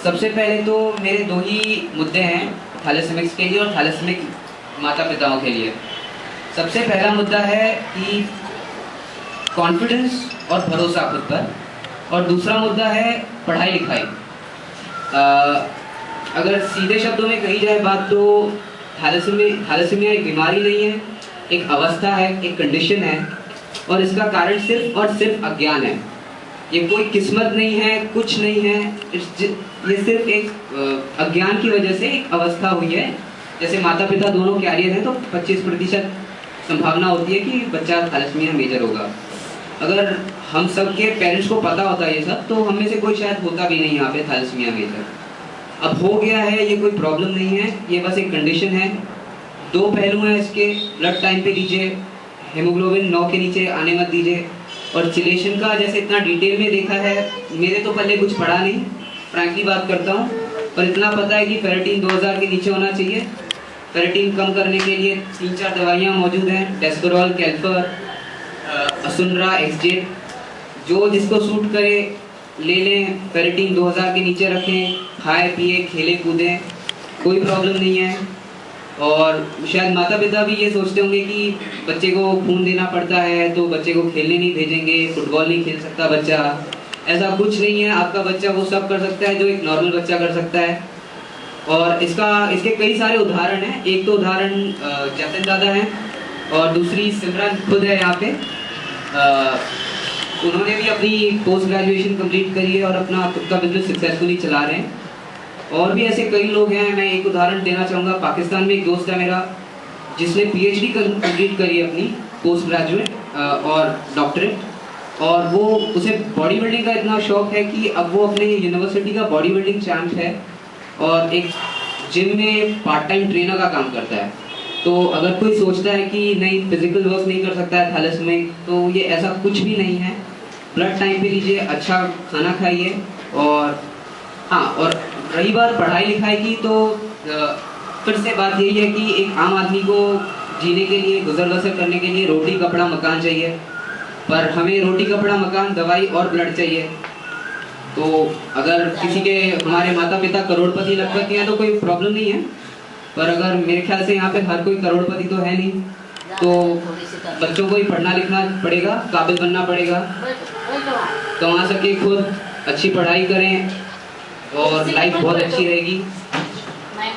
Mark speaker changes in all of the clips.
Speaker 1: सबसे पहले तो मेरे दो ही मुद्दे हैं थैलेसेमिक्स के लिए और थैलेसेमिक माता पिताओं के लिए। सबसे पहला मुद्दा है कि कॉन्फिडेंस और भरोसा खुद पर, और दूसरा मुद्दा है पढ़ाई लिखाई। अगर सीधे शब्दों में कही जाए बात तो थैलेसीमिया एक बीमारी नहीं है, एक अवस्था है, एक कंडीशन है, और इसका कारण सिर्फ और सिर्फ अज्ञान है। ये कोई किस्मत नहीं है, कुछ नहीं है, ये सिर्फ एक अज्ञान की वजह से एक अवस्था हुई है। जैसे माता पिता दोनों कैरियर हैं तो 25% संभावना होती है कि बच्चा थैलेसीमिया मेजर होगा। अगर हम सब के पेरेंट्स को पता होता है ये सब, तो हम में से कोई शायद होता भी नहीं यहाँ पे थैलेसीमिया मेजर। अब हो गया है, ये कोई प्रॉब्लम नहीं है, ये बस एक कंडीशन है। दो पहलू हैं इसके, ब्लड टाइम पे दीजिए, हेमोग्लोबिन 9 के नीचे आने मत दीजिए, और चिलेशन का जैसे इतना डिटेल में देखा है, मेरे तो पहले कुछ पढ़ा नहीं, फ्रैंकली बात करता हूँ, पर इतना पता है कि फेरेटिन 2000 के नीचे होना चाहिए। फेरेटिन कम करने के लिए 3-4 दवाइयाँ मौजूद हैं, डेस्कोरॉल, कैल्फर, असुनरा, एक्सजेट, जो जिसको सूट करे ले लें। फेरेटिन 2000 के नीचे रखें, खाए पिए खेले कूदें, कोई प्रॉब्लम नहीं है। और शायद माता पिता भी ये सोचते होंगे कि बच्चे को खून देना पड़ता है तो बच्चे को खेलने नहीं भेजेंगे, फुटबॉल नहीं खेल सकता बच्चा। ऐसा कुछ नहीं है, आपका बच्चा वो सब कर सकता है जो एक नॉर्मल बच्चा कर सकता है। और इसके कई सारे उदाहरण हैं। एक तो उदाहरण जतिन दादा हैं, और दूसरी सिमरन खुद है यहाँ पे। उन्होंने भी अपनी पोस्ट ग्रेजुएशन कंप्लीट करी है और अपना खुद का बिजनेस सक्सेसफुली चला रहे हैं। और भी ऐसे कई लोग हैं। मैं एक उदाहरण देना चाहूँगा। पाकिस्तान में एक दोस्त है मेरा जिसने PhD कंप्लीट करी है अपनी पोस्ट ग्रेजुएट और डॉक्टरेट, और वो उसे बॉडी बिल्डिंग का इतना शौक है कि अब वो अपने यूनिवर्सिटी का बॉडी बिल्डिंग चैम्प है और एक जिम में पार्ट टाइम ट्रेनर का काम करता है। तो अगर कोई सोचता है कि नहीं फिजिकल वर्क नहीं कर सकता है थैलेसीमिक, तो ये ऐसा कुछ भी नहीं है। ब्लड टाइम पे लीजिए, अच्छा खाना खाइए, और हाँ, और रही बात पढ़ाई लिखाई की, तो फिर से बात यही है कि एक आम आदमी को जीने के लिए, गुजर बसर करने के लिए रोटी कपड़ा मकान चाहिए, पर हमें रोटी कपड़ा मकान, दवाई और ब्लड चाहिए। तो अगर किसी के, हमारे माता पिता करोड़पति लखपति हैं तो कोई प्रॉब्लम नहीं है, पर अगर मेरे ख्याल से यहाँ पे हर कोई करोड़पति तो है नहीं, तो बच्चों को ही पढ़ना लिखना पड़ेगा, काबिल बनना पड़ेगा। तो वहाँ सके खुद अच्छी पढ़ाई करें और लाइफ बहुत अच्छी रहेगी।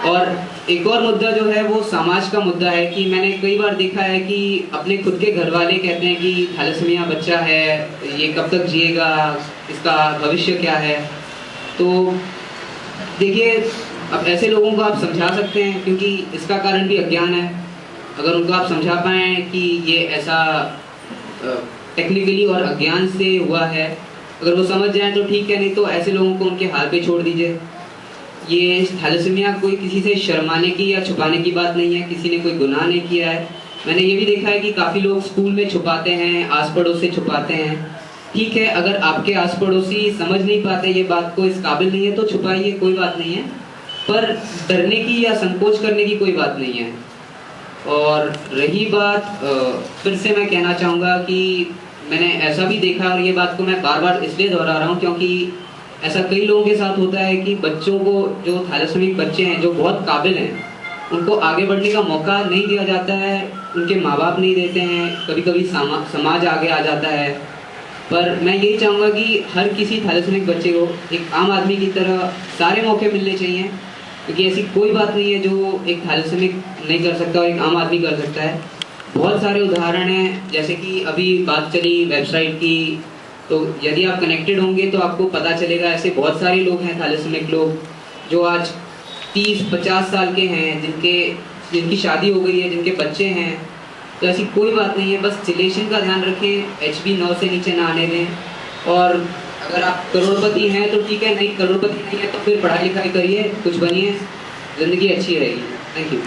Speaker 1: और एक और मुद्दा जो है वो समाज का मुद्दा है कि मैंने कई बार देखा है कि अपने खुद के घर वाले कहते हैं कि थैलेसीमिया बच्चा है, ये कब तक जिएगा, इसका भविष्य क्या है। तो देखिए, अब ऐसे लोगों को आप समझा सकते हैं, क्योंकि इसका कारण भी अज्ञान है। अगर उनको आप समझा पाएँ कि ये ऐसा टेक्निकली और अज्ञान से हुआ है, अगर वो समझ जाएं तो ठीक है, नहीं तो ऐसे लोगों को उनके हाल पे छोड़ दीजिए। ये थैलेसीमिया कोई किसी से शर्माने की या छुपाने की बात नहीं है, किसी ने कोई गुनाह नहीं किया है। मैंने ये भी देखा है कि काफ़ी लोग स्कूल में छुपाते हैं, आस पड़ोस से छुपाते हैं। ठीक है, अगर आपके आस पड़ोसी समझ नहीं पाते ये बात को, इस काबिल नहीं है, तो छुपाइए, कोई बात नहीं है, पर डरने की या संकोच करने की कोई बात नहीं है। और रही बात, फिर से मैं कहना चाहूँगा कि मैंने ऐसा भी देखा, और ये बात को मैं बार बार इसलिए दोहरा रहा हूँ क्योंकि ऐसा कई लोगों के साथ होता है कि बच्चों को, जो थैलेसीमिक बच्चे हैं, जो बहुत काबिल हैं, उनको आगे बढ़ने का मौका नहीं दिया जाता है, उनके माँ बाप नहीं देते हैं, कभी कभी समाज आगे आ जाता है। पर मैं यही चाहूँगा कि हर किसी थैलेसीमिक बच्चे को एक आम आदमी की तरह सारे मौके मिलने चाहिए, क्योंकि ऐसी कोई बात नहीं है जो एक थैलेसीमिक नहीं कर सकता और एक आम आदमी कर सकता है। बहुत सारे उदाहरण हैं, जैसे कि अभी बात चली वेबसाइट की, तो यदि आप कनेक्टेड होंगे तो आपको पता चलेगा ऐसे बहुत सारे लोग हैं थैलेसीमिक लोग जो आज 30-50 साल के हैं, जिनकी शादी हो गई है, जिनके बच्चे हैं। तो ऐसी कोई बात नहीं है, बस चिलेशन का ध्यान रखें, HB 9 से नीचे ना आने दें। और अगर आप करोड़पति हैं तो ठीक है, नहीं करोड़पति नहीं है तो फिर पढ़ाई लिखाई करिए, कुछ बनिए, ज़िंदगी अच्छी रहेगी। Thank you.